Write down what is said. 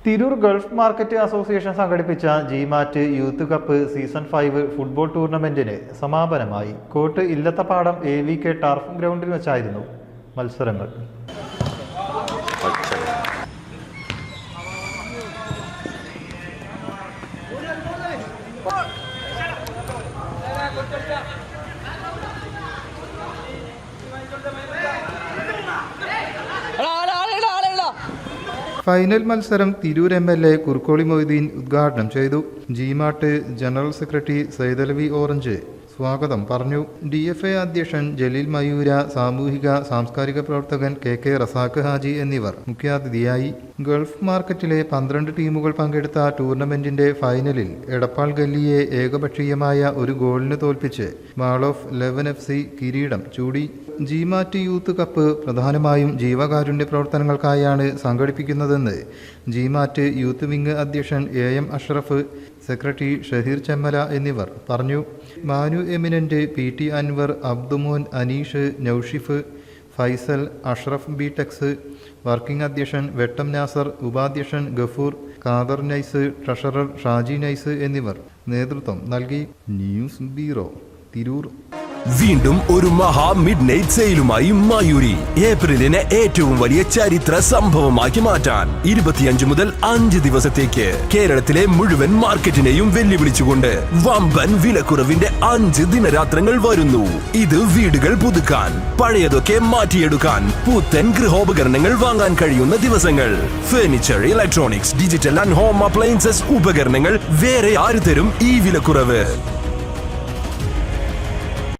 Tirur Gulf market association സംഘടിപ്പിച്ച GMAT youth cup season 5 football ടൂർണമെന്റിന് സമാപനമായി. കോട്ട് ഇല്ലത്തപ്പാടം AVK ടർഫ് ഗ്രൗണ്ടിൽ വെച്ചായിരുന്നു മത്സരങ്ങൾ. ഫൈനൽ മത്സരം തിരൂർ MLA കുർക്കോളി മൊയ്തീൻ ഉദ്ഘാടനം ചെയ്തു. ജിമാട്ട് ജനറൽ സെക്രട്ടറി സൈദലവി ഓറഞ്ച് സ്വാഗതം പറഞ്ഞു. DFA അധ്യക്ഷൻ ജലീൽ മയൂര, സാമൂഹിക സാംസ്കാരിക പ്രവർത്തകൻ KK റസാഖ് ഹാജി എന്നിവർ മുഖ്യാതിഥിയായി. ഗൾഫ് മാർക്കറ്റിലെ 12 ടീമുകൾ പങ്കെടുത്ത ടൂർണമെന്റിന്റെ ഫൈനലിൽ എടപ്പാൾ ഗല്ലിയെ ഏകപക്ഷീയമായ ഒരു ഗോളിന് തോൽപ്പിച്ച് മാൾ ഓഫ് 11 FC കിരീടം ചൂടി. ജിമാറ്റ് യൂത്ത് കപ്പ് പ്രധാനമായും ജീവകാരുണ്യ പ്രവർത്തനങ്ങൾക്കായാണ് സംഘടിപ്പിക്കുന്നതെന്ന് ജിമാറ്റ് യൂത്ത് വിംഗ് അധ്യക്ഷൻ AM അഷ്റഫ്, സെക്രട്ടറി ഷഹീർ ചെമ്മല എന്നിവർ പറഞ്ഞു. Manu eminent, PT Anwar, Abdumon, Aneesh, Naushif, Faisal, Ashraf Btex, working അധ്യക്ഷൻ വെട്ടം നാസർ, ഉപാധ്യക്ഷൻ Gafoor, Khader nice, treasurer Shaji nice എന്നിവർ നേതൃത്വം നൽകി. News bureau, Tirur. വീണ്ടും ഒരു മഹാ മിഡ് നൈറ്റ് സെയിലുമായി മയൂരി. ഏപ്രിലിനെ ഏറ്റവും വലിയ ചരിത്ര സംഭവമാക്കി മാറ്റാൻ 25 മുതൽ 5 ദിവസത്തേക്ക് കേരളത്തിലെ മുഴുവൻ മാർക്കറ്റിനെയും വെല്ലുവിളിച്ചുകൊണ്ട് വമ്പൻ വിലക്കുറവിന്റെ 5 ദിനരാത്രങ്ങൾ വരുന്നു. ഇത് വീടുകൾ പുതുക്കാൻ, പഴയതൊക്കെ മാറ്റിയെടുക്കാൻ, പുത്തൻ ഗൃഹോപകരണങ്ങൾ വാങ്ങാൻ കഴിയുന്ന ദിവസങ്ങൾ. Furniture, electronics, digital and home appliances ഉപകരണങ്ങൾ വേറെ ആര് തരും ഈ വിലക്കുറവ്?